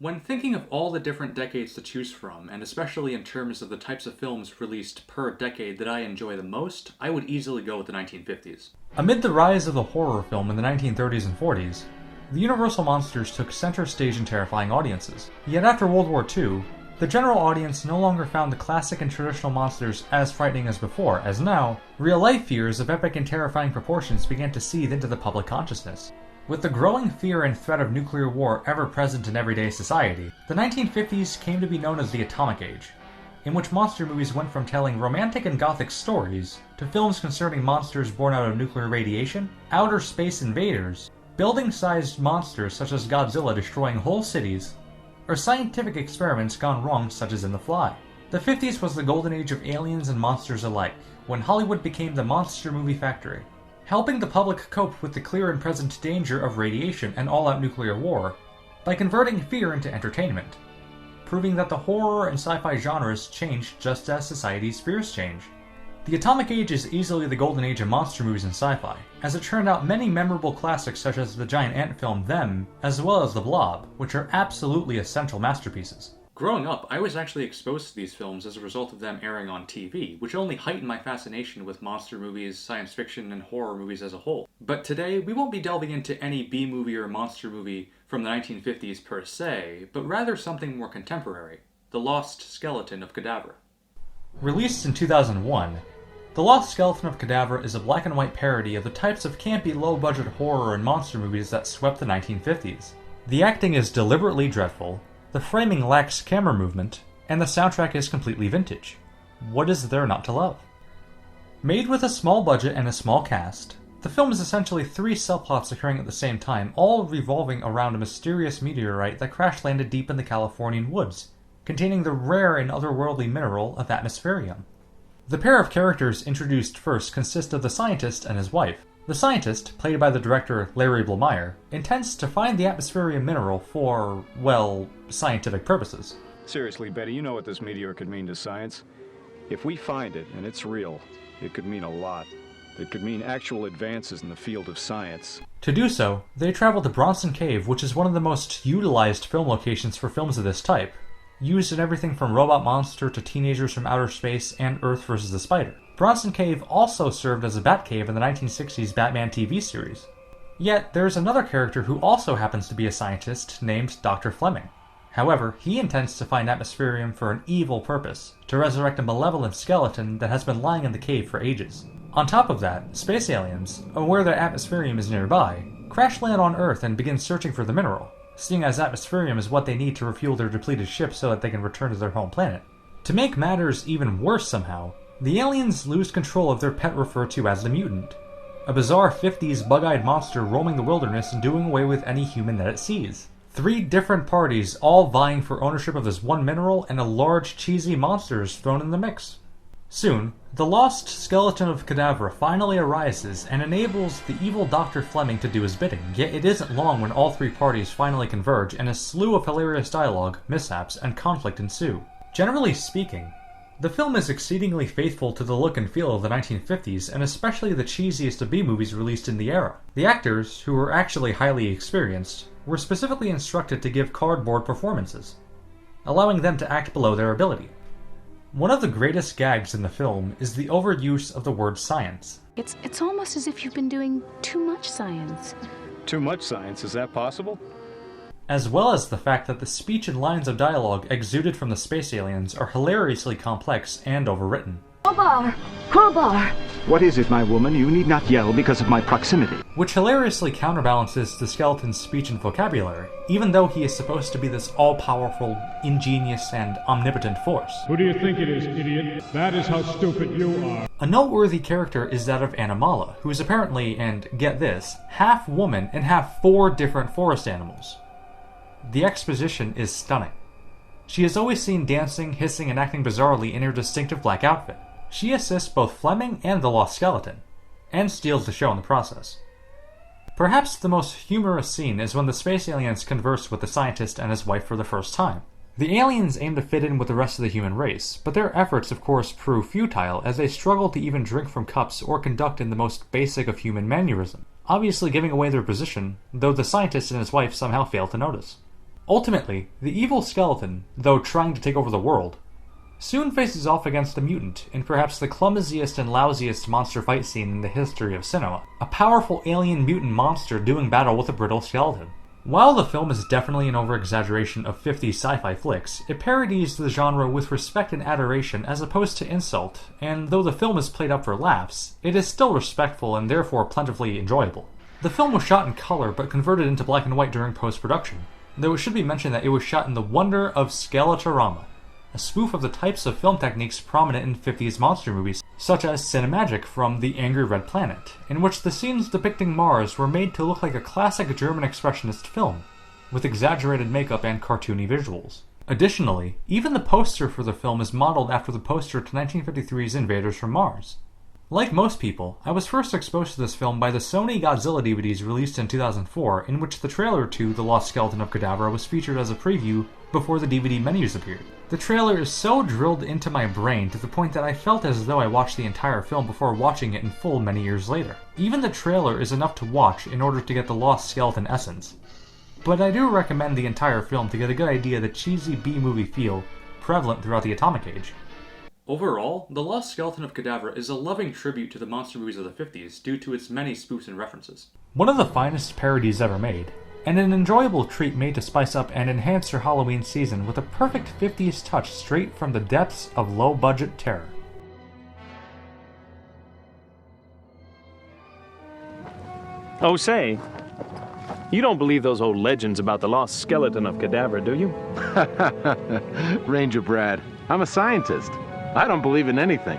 When thinking of all the different decades to choose from, and especially in terms of the types of films released per decade that I enjoy the most, I would easily go with the 1950s. Amid the rise of the horror film in the 1930s and 40s, the Universal monsters took center stage in terrifying audiences. Yet after World War II, the general audience no longer found the classic and traditional monsters as frightening as before, as now, real-life fears of epic and terrifying proportions began to seethe into the public consciousness. With the growing fear and threat of nuclear war ever present in everyday society, the 1950s came to be known as the Atomic Age, in which monster movies went from telling romantic and gothic stories to films concerning monsters born out of nuclear radiation, outer space invaders, building-sized monsters such as Godzilla destroying whole cities, or scientific experiments gone wrong such as in The Fly. The 50s was the golden age of aliens and monsters alike, when Hollywood became the monster movie factory, helping the public cope with the clear and present danger of radiation and all-out nuclear war by converting fear into entertainment, proving that the horror and sci-fi genres changed just as society's fears change. The Atomic Age is easily the golden age of monster movies and sci-fi, as it turned out many memorable classics such as the giant ant film Them, as well as The Blob, which are absolutely essential masterpieces. Growing up, I was actually exposed to these films as a result of them airing on TV, which only heightened my fascination with monster movies, science fiction, and horror movies as a whole. But today, we won't be delving into any B-movie or monster movie from the 1950s per se, but rather something more contemporary, The Lost Skeleton of Cadavra. Released in 2001, The Lost Skeleton of Cadavra is a black and white parody of the types of campy low-budget horror and monster movies that swept the 1950s. The acting is deliberately dreadful, the framing lacks camera movement, and the soundtrack is completely vintage. What is there not to love? Made with a small budget and a small cast, the film is essentially three subplots occurring at the same time, all revolving around a mysterious meteorite that crash-landed deep in the Californian woods, containing the rare and otherworldly mineral of atmospherium. The pair of characters introduced first consist of the scientist and his wife. The scientist, played by the director Larry Blomeyer, intends to find the atmospherium mineral for, well, scientific purposes. Seriously, Betty, you know what this meteor could mean to science. If we find it, and it's real, it could mean a lot. It could mean actual advances in the field of science. To do so, they travel to Bronson Cave, which is one of the most utilized film locations for films of this type, used in everything from Robot Monster to Teenagers from Outer Space and Earth vs. the Spider. Bronson Cave also served as a Batcave in the 1960s Batman TV series. Yet, there is another character who also happens to be a scientist named Dr. Fleming. However, he intends to find atmospherium for an evil purpose, to resurrect a malevolent skeleton that has been lying in the cave for ages. On top of that, space aliens, aware that atmospherium is nearby, crash land on Earth and begin searching for the mineral, seeing as atmospherium is what they need to refuel their depleted ship so that they can return to their home planet. To make matters even worse somehow, the aliens lose control of their pet referred to as the mutant, a bizarre 50s bug-eyed monster roaming the wilderness and doing away with any human that it sees. 3 different parties all vying for ownership of this one mineral, and a large cheesy monster is thrown in the mix. Soon, the lost skeleton of Cadavra finally arises and enables the evil Dr. Fleming to do his bidding, yet it isn't long when all 3 parties finally converge and a slew of hilarious dialogue, mishaps, and conflict ensue. Generally speaking, the film is exceedingly faithful to the look and feel of the 1950s, and especially the cheesiest of B-movies released in the era. The actors, who were actually highly experienced, were specifically instructed to give cardboard performances, allowing them to act below their ability. One of the greatest gags in the film is the overuse of the word science. It's almost as if you've been doing too much science. Too much science, is that possible? As well as the fact that the speech and lines of dialogue exuded from the space aliens are hilariously complex and overwritten. Crowbar! Crowbar! What is it, my woman? You need not yell because of my proximity. Which hilariously counterbalances the skeleton's speech and vocabulary, even though he is supposed to be this all-powerful, ingenious, and omnipotent force. Who do you think it is, idiot? That is how stupid you are. A noteworthy character is that of Animala, who is apparently, and get this, half woman and half 4 different forest animals. The exposition is stunning. She is always seen dancing, hissing, and acting bizarrely in her distinctive black outfit. She assists both Fleming and the Lost Skeleton, and steals the show in the process. Perhaps the most humorous scene is when the space aliens converse with the scientist and his wife for the first time. The aliens aim to fit in with the rest of the human race, but their efforts of course prove futile as they struggle to even drink from cups or conduct in the most basic of human mannerism, obviously giving away their position, though the scientist and his wife somehow fail to notice. Ultimately, the evil skeleton, though trying to take over the world, soon faces off against a mutant in perhaps the clumsiest and lousiest monster fight scene in the history of cinema. A powerful alien mutant monster doing battle with a brittle skeleton. While the film is definitely an over-exaggeration of 50s sci-fi flicks, it parodies the genre with respect and adoration as opposed to insult, and though the film is played up for laughs, it is still respectful and therefore plentifully enjoyable. The film was shot in color but converted into black and white during post-production, though it should be mentioned that it was shot in the wonder of Skeletorama, a spoof of the types of film techniques prominent in 50s monster movies, such as Cinemagic from The Angry Red Planet, in which the scenes depicting Mars were made to look like a classic German expressionist film, with exaggerated makeup and cartoony visuals. Additionally, even the poster for the film is modeled after the poster to 1953's Invaders from Mars. Like most people, I was first exposed to this film by the Sony Godzilla DVDs released in 2004, in which the trailer to The Lost Skeleton of Cadavra was featured as a preview before the DVD menus appeared. The trailer is so drilled into my brain to the point that I felt as though I watched the entire film before watching it in full many years later. Even the trailer is enough to watch in order to get the Lost Skeleton essence. But I do recommend the entire film to get a good idea of the cheesy B-movie feel prevalent throughout the Atomic Age. Overall, The Lost Skeleton of Cadavra is a loving tribute to the monster movies of the 50s due to its many spoofs and references. One of the finest parodies ever made, and an enjoyable treat made to spice up and enhance your Halloween season with a perfect 50s touch straight from the depths of low-budget terror. Oh, say, you don't believe those old legends about the lost skeleton of Cadavra, do you? Ranger Brad, I'm a scientist. I don't believe in anything.